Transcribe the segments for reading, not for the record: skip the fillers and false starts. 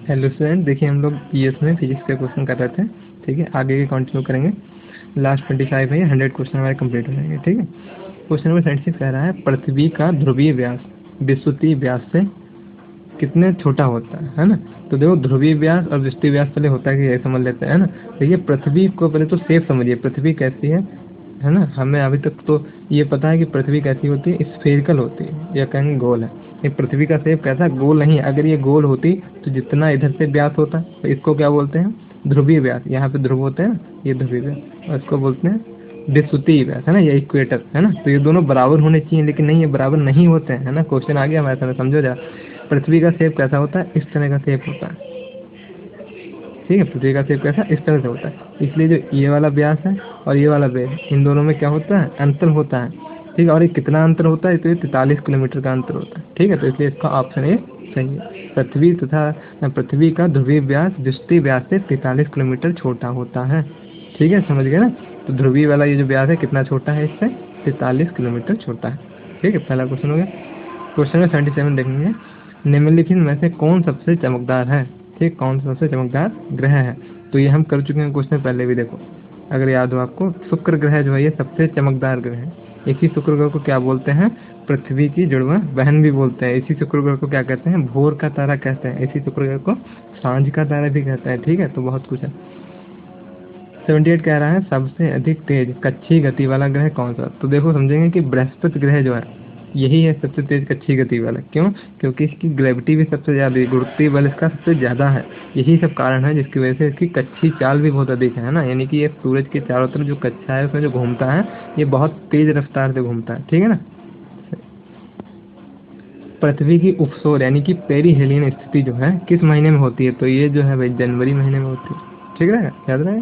Hello student, देखिए हम लोग पीएस में फिजिक्स के क्वेश्चन कर रहे थे। ठीक है, आगे के कंटिन्यू करेंगे। लास्ट 25 है, 100 क्वेश्चन हमारे कंप्लीट हो जाएंगे। ठीक है, क्वेश्चन नंबर 76 कह रहा है पृथ्वी का ध्रुवीय व्यास विषुवतीय व्यास से कितने छोटा होता है ना। तो देखो, ध्रुवीय व्यास और विषुवतीय व्यास पहले होता है कि ये समझ लेते हैं ना। देखिए, पृथ्वी को पहले तो सेफ समझिए, पृथ्वी कैसी है ना। हमें अभी तक तो ये पता है कि पृथ्वी कैसी होती है, स्फेरिकल होती है या कहेंगे गोल है। ये पृथ्वी का शेप कैसा, गोल नहीं। अगर ये गोल होती तो जितना इधर से व्यास होता तो इसको क्या बोलते हैं, ध्रुवीय व्यास। यहाँ पे ध्रुव होते हैं, ये ध्रुवीय व्यास, और इसको बोलते हैं विषुवतीय व्यास, है ना, या इक्वेटर, है ना। तो ये दोनों बराबर होने चाहिए, लेकिन नहीं, ये बराबर नहीं होते हैं, है ना। क्वेश्चन आ गया हमारे सामने, समझो जरा। पृथ्वी का शेप कैसा होता है, इस तरह का शेप होता है। ठीक है, पृथ्वी का शेप कैसा, इस तरह से होता है। इसलिए जो ये वाला व्यास है और ये वाला व्यास, इन दोनों में क्या होता है, अंतर होता है। ठीक है, और ये कितना अंतर होता है, तो ये 43 किलोमीटर का अंतर होता है। ठीक है, तो इसलिए इसका ऑप्शन ए सही है। पृथ्वी का ध्रुवीय व्यास विषुवतीय व्यास से 43 किलोमीटर छोटा होता है। ठीक है, समझ गए ना। तो ध्रुवीय वाला ये जो व्यास है कितना छोटा है, इससे 43 किलोमीटर छोटा है। ठीक है, पहला क्वेश्चन हो गया। क्वेश्चन में 77 देखेंगे, निम्नलिखित में से कौन सबसे चमकदार है। ठीक, कौन सबसे चमकदार ग्रह है। तो ये हम कर चुके हैं क्वेश्चन पहले भी, देखो अगर याद हो आपको। शुक्र ग्रह जो है ये सबसे चमकदार ग्रह है। इसी शुक्र ग्रह को क्या बोलते हैं, पृथ्वी की जुड़वा बहन भी बोलते हैं। इसी शुक्र ग्रह को क्या कहते हैं, भोर का तारा कहते हैं। इसी शुक्र ग्रह को सांझ का तारा भी कहते हैं। ठीक है, तो बहुत कुछ है। 78 कह रहा है सबसे अधिक तेज कक्षीय गति वाला ग्रह कौन सा। तो देखो समझेंगे कि बृहस्पति ग्रह जो है यही है सबसे तेज कक्षीय गति वाला। क्यों, क्योंकि इसकी ग्रेविटी भी सबसे ज्यादा, गुरुत्वीय बल इसका सबसे ज्यादा है। यही सब कारण है जिसकी वजह से इसकी कक्षीय चाल भी बहुत अधिक है ना। यानी कि ये सूरज के चारों तरफ जो कक्षा है उसमें जो घूमता है, ये बहुत तेज रफ्तार से घूमता है। ठीक है ना। पृथ्वी की उपसौर यानी कि पेरिहेलियन स्थिति जो है किस महीने में होती है। तो ये जो है भाई जनवरी महीने में होती है। ठीक है, याद रहे।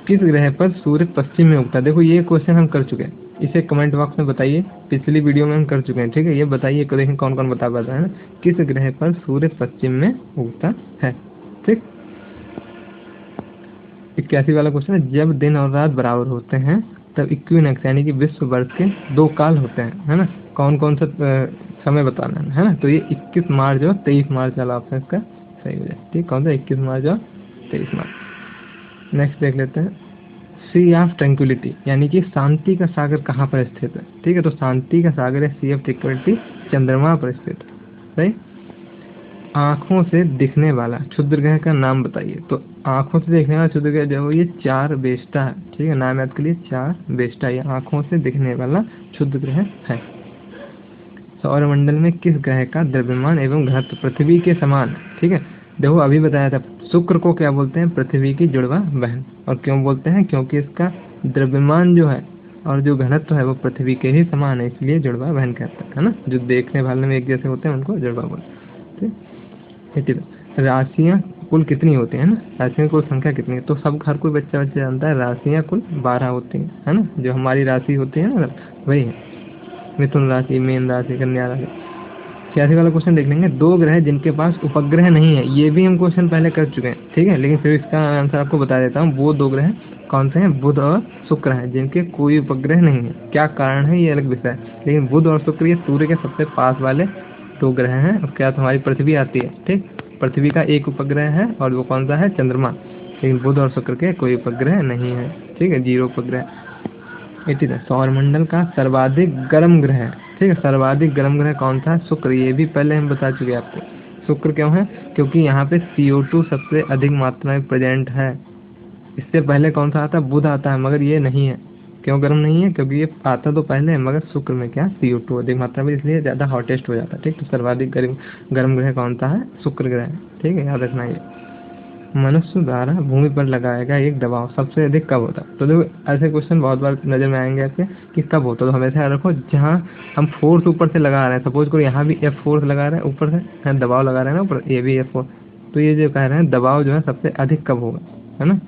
किस ग्रह पर सूर्य पश्चिम में उगता है। देखो ये क्वेश्चन हम कर चुके हैं, इसे कमेंट बॉक्स में बताइए। पिछली वीडियो में हम कर चुके हैं। ठीक है, ये बताइए, देखें कौन कौन बता पाता है ना। किस ग्रह पर सूर्य पश्चिम में उगता है। ठीक, 81 वाला क्वेश्चन है, जब दिन और रात बराबर होते हैं तब इक्विनॉक्स यानी कि विश्व वर्ष के 2 काल होते हैं, है ना। कौन कौन सा समय बताना है ना। तो ये 21 मार्च और 23 मार्च वाला ऑप्शन इसका सही हो जाए। ठीक, कौन सा, 21 मार्च और 23 मार्च। नेक्स्ट देख लेते हैं, सी ऑफ ट्रैंक्विलिटी यानी कि शांति का सागर कहाँ पर स्थित है। ठीक है, तो शांति का सागर है सी ऑफ ट्रैंक्विलिटी चंद्रमा पर स्थित है। सही। आंखों से दिखने वाला क्षुद्र ग्रह का नाम बताइए। तो आंखों से देखने वाला क्षुद्र ग्रह जो ये चार बेस्टा है। ठीक है, नाम याद के लिए चार बेस्टा, ये आंखों से दिखने वाला क्षुद्र ग्रह है। सौरमंडल में किस ग्रह का द्रव्यमान एवं घनत्व पृथ्वी के समान है। ठीक है, देखो अभी बताया था, शुक्र को क्या बोलते हैं, पृथ्वी की जुड़वा बहन। और क्यों बोलते हैं, क्योंकि इसका द्रव्यमान जो है और जो घनत्व है वो पृथ्वी के ही समान है, इसलिए जुड़वा बहन कहते हैं, है ना। जो देखने वाले में एक जैसे होते हैं उनको जुड़वा बोलते हैं। राशियां कुल कितनी होती है ना, राशियों की कुल संख्या कितनी है। तो सब हर कोई बच्चा जानता है, राशियां कुल 12 होती है ना। जो हमारी राशि होती है ना वही है, मिथुन राशि, मीन राशि, कन्या राशि। 86 वाला क्वेश्चन देख लेंगे, 2 ग्रह जिनके पास उपग्रह नहीं है। ये भी हम क्वेश्चन पहले कर चुके हैं। ठीक है, लेकिन फिर इसका आंसर आपको बता देता हूँ। वो 2 ग्रह कौन से हैं, बुध और शुक्र हैं, जिनके कोई उपग्रह नहीं है। क्या कारण है ये अलग विषय है, लेकिन बुध और शुक्र ये सूर्य के सबसे पास वाले 2 ग्रह हैं। उसके बाद हमारी पृथ्वी आती है। ठीक, पृथ्वी का एक उपग्रह है और वो कौन सा है, चंद्रमा। लेकिन बुध और शुक्र के कोई उपग्रह नहीं है। ठीक है, 0 उपग्रह। 80 सौरमंडल का सर्वाधिक गर्म ग्रह। ठीक है, सर्वाधिक गर्म ग्रह कौन था, शुक्र। ये भी पहले हम बता चुके हैं आपको। शुक्र क्यों है, क्योंकि यहाँ पे CO2 सबसे अधिक मात्रा में प्रेजेंट है। इससे पहले कौन सा आता है, बुध आता है, मगर ये नहीं है। क्यों गर्म नहीं है, क्योंकि ये आता तो पहले है, मगर शुक्र में क्या CO2 अधिक मात्रा में, इसलिए ज्यादा हॉटेस्ट हो जाता है। ठीक, तो सर्वाधिक गर्म ग्रह कौन सा है, शुक्र ग्रह। ठीक है, याद रखना ये। मनुष्य द्वारा भूमि पर लगाया गया एक दबाव सबसे अधिक कब होता है। तो देखो ऐसे क्वेश्चन बहुत बार नजर में आएंगे आपके कि कब होता है। तो हमेशा याद रखो, जहाँ हम फोर्स ऊपर से लगा रहे हैं, सपोज करो यहाँ भी F फोर्स लगा रहे हैं ऊपर से, यहाँ दबाव लगा रहे हैं ना ऊपर, ये भी F फोर्स। तो ये जो कह रहे हैं दबाव जो है सबसे अधिक कब होगा, है ना।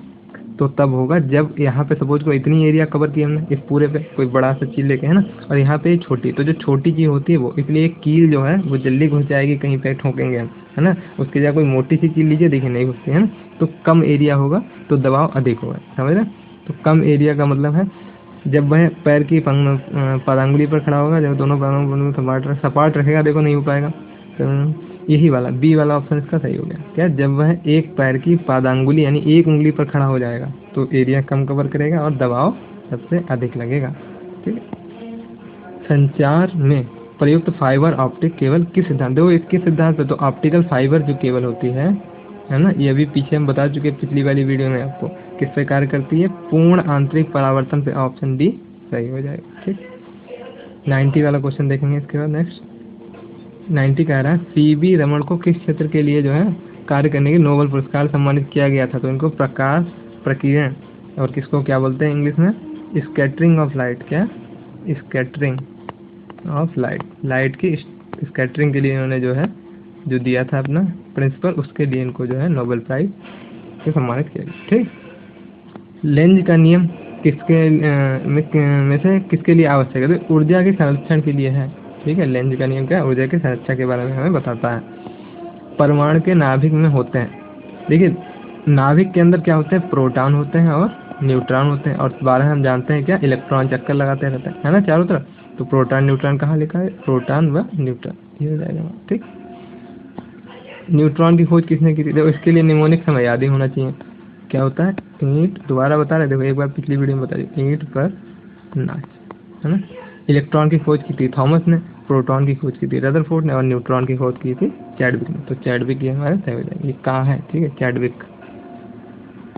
तो तब होगा जब यहाँ पे सपोज को इतनी एरिया कवर की हमने इस पूरे पे कोई बड़ा सा चीज लेके, है ना, और यहाँ पे छोटी, तो जो छोटी चीज होती है वो, इसलिए एक कील जो है वो जल्दी घुस जाएगी कहीं पे ठोकेंगे हम, है ना। उसकी जगह कोई मोटी सी चीज लीजिए, देखिए नहीं घुसती, है ना। तो कम एरिया होगा तो दबाव अधिक होगा, समझ रहे। तो कम एरिया का मतलब है जब वह पैर की पदांगुली पर खड़ा होगा, जब दोनों पैरों सपाट रखेगा, देखो नहीं हो पाएगा। यही वाला बी वाला ऑप्शन इसका सही हो गया। क्या, जब वह एक पैर की पादांगुली यानी एक उंगली पर खड़ा हो जाएगा तो एरिया कम कवर करेगा और दबाव सबसे अधिक लगेगा। ठीक है। संचार में प्रयुक्त फाइबर ऑप्टिक केबल किस सिद्धांत, देखो इसके सिद्धांत पे तो ऑप्टिकल फाइबर जो केबल होती है ना, ये अभी पीछे हम बता चुके पिछली वाली वीडियो में आपको, किस पे कार्य करती है, पूर्ण आंतरिक परावर्तन पे। ऑप्शन डी सही हो जाएगा। ठीक, 90 वाला क्वेश्चन देखेंगे इसके बाद। नेक्स्ट 90 कह रहा है सीबी रमन को किस क्षेत्र के लिए जो है कार्य करने के नोबेल पुरस्कार सम्मानित किया गया था, तो इनको प्रकाश प्रकीर्णन और किसको क्या बोलते हैं इंग्लिश में, स्कैटरिंग ऑफ लाइट। क्या, स्कैटरिंग ऑफ लाइट, लाइट की स्कैटरिंग के लिए इन्होंने जो है जो दिया था अपना प्रिंसिपल, उसके लिए इनको जो है नोबेल प्राइज से सम्मानित किया गया। ठीक, लेंज का नियम किसके में से किसके लिए आवश्यक है, तो ऊर्जा के संरक्षण के लिए है। ठीक है, लेंज का नियम क्या, ऊर्जा की संरक्षण के बारे में हमें बताता है। परमाणु के नाभिक में होते हैं, देखिए नाभिक के अंदर क्या होते हैं, प्रोटॉन होते हैं और न्यूट्रॉन होते हैं, और 12 हम जानते हैं क्या, इलेक्ट्रॉन चक्कर लगाते रहते हैं, है ना, चारों तरफ। तो प्रोटॉन न्यूट्रॉन कहाँ लिखा है, प्रोटॉन व न्यूट्रॉन, ये हो जाएगा। ठीक, न्यूट्रॉन की खोज किसने की थी, देखो इसके लिए निमोनिक समय याद ही होना चाहिए। क्या होता है, ईंट, दोबारा बता रहे, देखो एक बार पिछली वीडियो में बता दी, ईंट पर नाच, है ना। इलेक्ट्रॉन की खोज की थी थॉमस ने, प्रोटॉन की खोज की थी रदरफोर्ड ने, और न्यूट्रॉन की खोज की थी चैडविक ने। तो चैडविक ये हमारे सही हो जाएंगे, ये कहाँ है, ठीक है, चैडविक।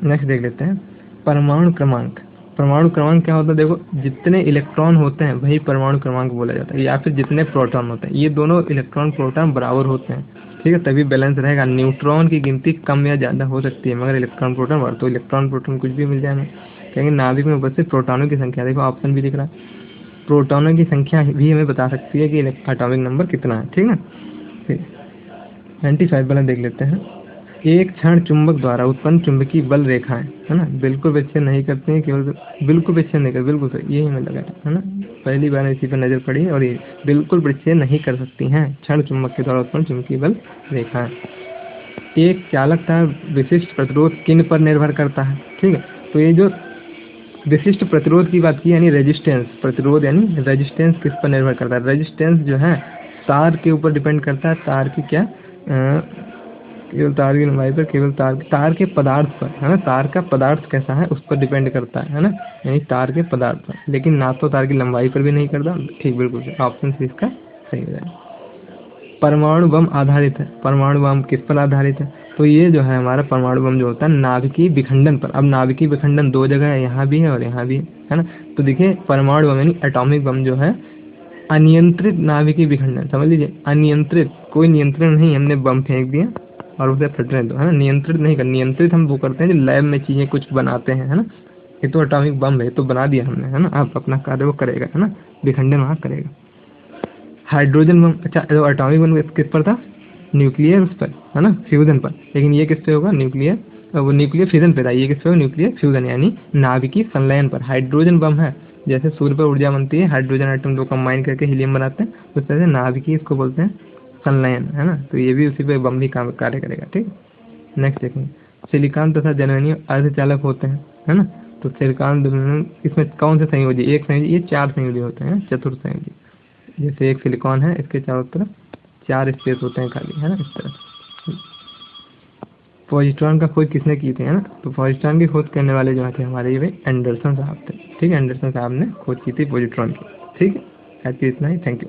नेक्स्ट देख लेते हैं परमाणु क्रमांक। परमाणु क्रमांक क्या होता है, देखो जितने इलेक्ट्रॉन होते हैं वही परमाणु क्रमांक बोला जाता है, या फिर जितने प्रोटॉन होते हैं, ये दोनों इलेक्ट्रॉन प्रोटॉन बराबर होते हैं। ठीक है, तभी बैलेंस रहेगा। न्यूट्रॉन की गिनती कम या ज्यादा हो सकती है, मगर इलेक्ट्रॉन प्रोटॉन बढ़, तो इलेक्ट्रॉन प्रोटॉन कुछ भी मिल जाए हमें, कहेंगे नाभिक में उपस्थित प्रोटॉनों की संख्या, देखो ऑप्शन भी दिख रहा है, प्रोटॉनों की संख्या भी हमें बता सकती है कि एटॉमिक नंबर कितना है। ठीक है, ठीक, 95 वाला देख लेते हैं। एक क्षण चुंबक द्वारा उत्पन्न चुंबकीय बल रेखाएं, है ना, बिल्कुल विच्छेद नहीं करती हैं, केवल बिल्कुल विच्छेद नहीं कर, बिल्कुल सही, यही हमें लगा है ना, पहली बार इसी पर नजर पड़ी, और ये बिल्कुल विच्छेद नहीं कर सकती हैं क्षण चुंबक के द्वारा उत्पन्न चुंबकीय बल रेखाएं। एक चालक का विशिष्ट प्रतिरोध किन पर निर्भर करता है, ठीक है, तो ये जो विशिष्ट प्रतिरोध की बात की, यानी रेजिस्टेंस, प्रतिरोध यानी रेजिस्टेंस किस पर निर्भर करता है, रेजिस्टेंस जो है तार के ऊपर डिपेंड करता है, तार की क्या, केवल तार की लंबाई पर, केवल तार के पदार्थ पर, है ना, तार का पदार्थ कैसा है उस पर डिपेंड करता है ना, यानी तार के पदार्थ पर, लेकिन ना तो तार की लंबाई पर भी नहीं करता। ठीक, बिल्कुल ऑप्शन सी इसका सही हो जाएगा। परमाणु बम आधारित है, परमाणु बम किस पर आधारित है, तो ये जो है हमारा परमाणु बम जो होता है नाभिकीय विखंडन पर। अब नाभिकीय विखंडन दो जगह है, यहाँ भी है और यहाँ भी है ना। तो देखिए परमाणु बम यानी एटॉमिक बम जो है अनियंत्रित नाभिकीय विखंडन, समझ लीजिए, अनियंत्रित, कोई नियंत्रण नहीं, हमने बम फेंक दिया और उसे फटने दो, है ना, नियंत्रित नहीं कर, नियंत्रित हम वो करते हैं जो लैब में चीजें कुछ बनाते हैं, है ना, ये तो एटॉमिक बम है, तो बना दिया हमने, है ना, अब अपना कार्य वो करेगा, है ना, विखंडन वहाँ करेगा। हाइड्रोजन बम, अच्छा तो एटॉमिक बम किस पर था, न्यूक्लियर उस पर, है ना, फ्यूजन पर, लेकिन ये किस पे होगा, न्यूक्लियर, वो न्यूक्लियर फ्यूजन पे था, ये किस पे होगा, न्यूक्लियर फ्यूजन यानी नाभिकीय संलयन पर। हाइड्रोजन बम है, जैसे सूर्य पर ऊर्जा बनती है, हाइड्रोजन आइटम दो कंबाइन करके हीलियम बनाते हैं, उस तरह से नाभिकीय इसको बोलते हैं संलयन, है ना, तो ये भी उसी पे बम भी काम कार्य करेगा। ठीक, नेक्स्ट देखेंगे सिलिकॉन तथा जर्मेनियम अर्धचालक होते हैं, है ना, तो सिलिकॉन इसमें कौन से संयोजी, एक संयोजी, ये 4 संयोजी होते हैं, चतुर्थ संयोजी, जैसे एक सिलिकॉन है, इसके चारों तरफ 4 स्पेस होते हैं खाली, है ना, इस तरह। पॉजिट्रॉन का खोज किसने की थी, है ना, तो पॉजिट्रॉन की खोज करने वाले जो थे हमारे ये एंडरसन साहब थे। ठीक है, एंडरसन साहब ने खोज की थी पॉजिट्रॉन की। ठीक है, आज के इतना ही, थैंक यू।